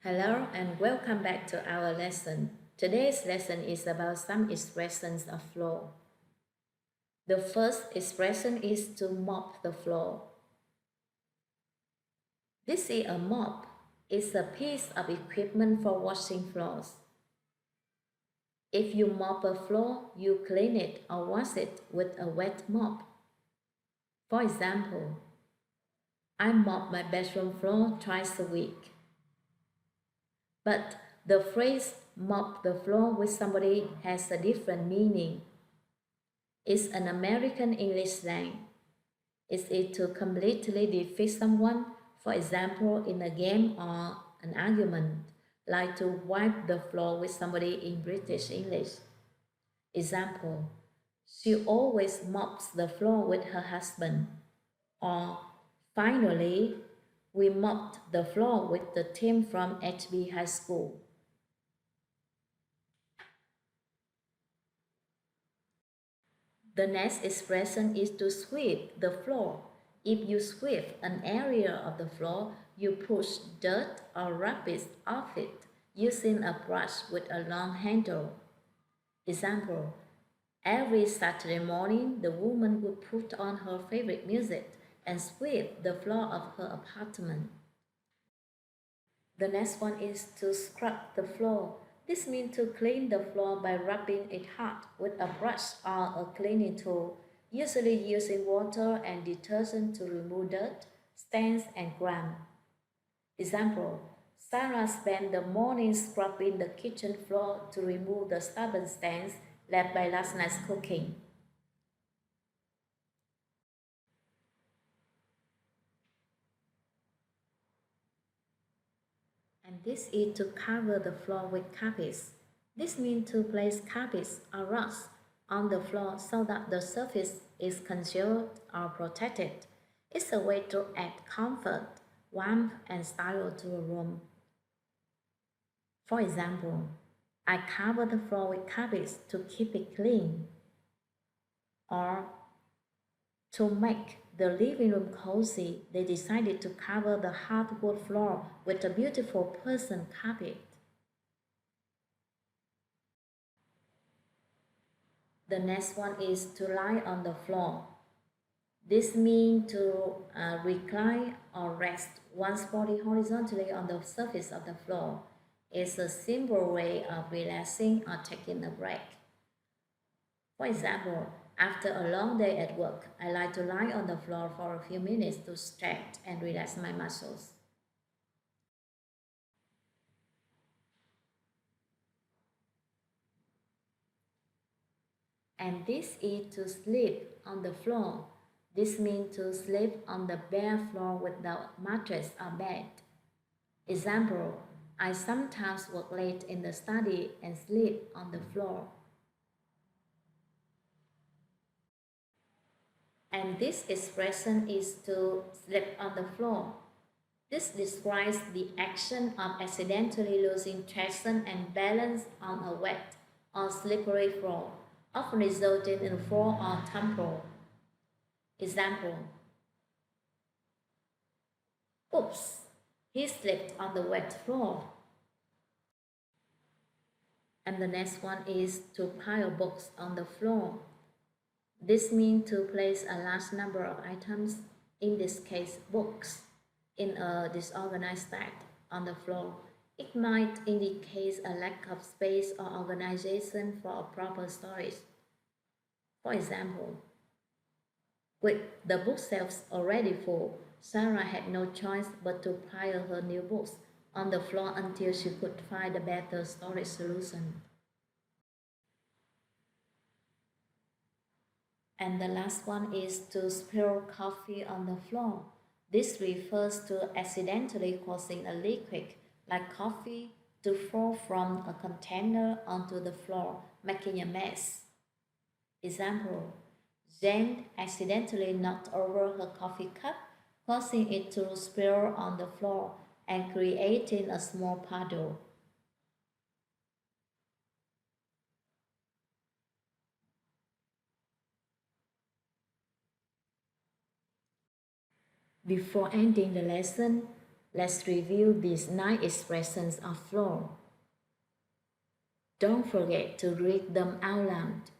Hello and welcome back to our lesson. Today's lesson is about some expressions of floor. The first expression is to mop the floor. This is a mop. It's a piece of equipment for washing floors. If you mop a floor, you clean it or wash it with a wet mop. For example, I mop my bedroom floor twice a week. But the phrase mop the floor with somebody has a different meaning. It's an American English slang. Is it to completely defeat someone, for example, in a game or an argument, like to wipe the floor with somebody in British English? Example, she always mops the floor with her husband. Or, finally, we mopped the floor with the team from HB High School. The next expression is to sweep the floor. If you sweep an area of the floor, you push dirt or rubbish off it using a brush with a long handle. Example, every Saturday morning, the woman would put on her favorite music and sweep the floor of her apartment. The next one is to scrub the floor. This means to clean the floor by rubbing it hard with a brush or a cleaning tool, usually using water and detergent to remove dirt, stains, and grime. Example, Sarah spent the morning scrubbing the kitchen floor to remove the stubborn stains left by last night's cooking. And this is to cover the floor with carpets. This means to place carpets or rugs on the floor so that the surface is concealed or protected. It's a way to add comfort, warmth, and style to a room. For example, I cover the floor with carpets to keep it clean. Or to make the living room cozy, they decided to cover the hardwood floor with a beautiful person carpet. The next one is to lie on the floor. This means to recline or rest one's body horizontally on the surface of the floor. It's a simple way of relaxing or taking a break. For example, after a long day at work, I like to lie on the floor for a few minutes to stretch and relax my muscles. And this is to sleep on the floor. This means to sleep on the bare floor without mattress or bed. Example, I sometimes work late in the study and sleep on the floor. And this expression is to sleep on the floor. This describes the action of accidentally losing traction and balance on a wet or slippery floor, often resulting in fall or tumble. Example, oops, he slipped on the wet floor. And the next one is to pile books on the floor. This means to place a large number of items, in this case books, in a disorganized state on the floor. It might indicate a lack of space or organization for a proper storage. For example, with the bookshelves already full, Sarah had no choice but to pile her new books on the floor until she could find a better storage solution. And the last one is to spill coffee on the floor. This refers to accidentally causing a liquid, like coffee, to fall from a container onto the floor, making a mess. Example, Jane accidentally knocked over her coffee cup, causing it to spill on the floor and creating a small puddle. Before ending the lesson, Let's review these 9 expressions of flow. Don't forget to read them out loud.